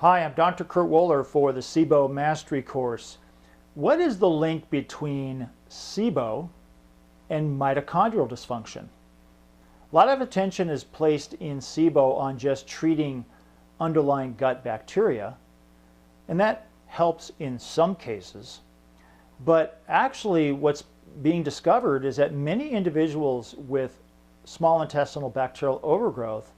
Hi, I'm Dr. Kurt Woeller for the SIBO Mastery Course. What is the link between SIBO and mitochondrial dysfunction? A lot of attention is placed in SIBO on just treating underlying gut bacteria, and that helps in some cases. But actually what's being discovered is that many individuals with small intestinal bacterial overgrowth,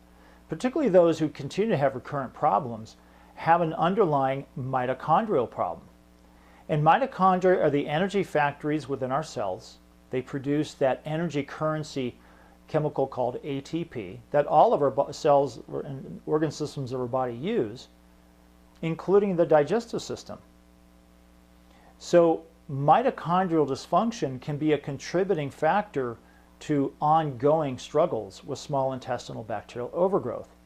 particularly those who continue to have recurrent problems, have an underlying mitochondrial problem. And mitochondria are the energy factories within our cells. They produce that energy currency chemical called ATP that all of our cells and organ systems of our body use, including the digestive system. So mitochondrial dysfunction can be a contributing factor to ongoing struggles with small intestinal bacterial overgrowth.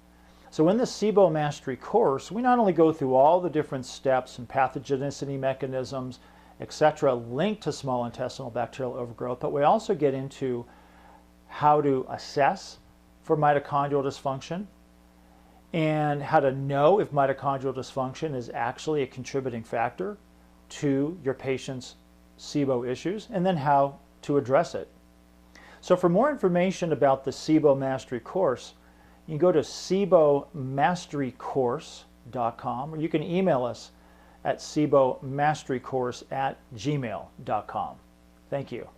So in the SIBO Mastery Course, we not only go through all the different steps and pathogenicity mechanisms, etc., linked to small intestinal bacterial overgrowth, but we also get into how to assess for mitochondrial dysfunction and how to know if mitochondrial dysfunction is actually a contributing factor to your patient's SIBO issues, and then how to address it. So for more information about the SIBO Mastery Course, you can go to SIBOMasteryCourse.com, or you can email us at SIBOMasteryCourse@gmail.com. Thank you.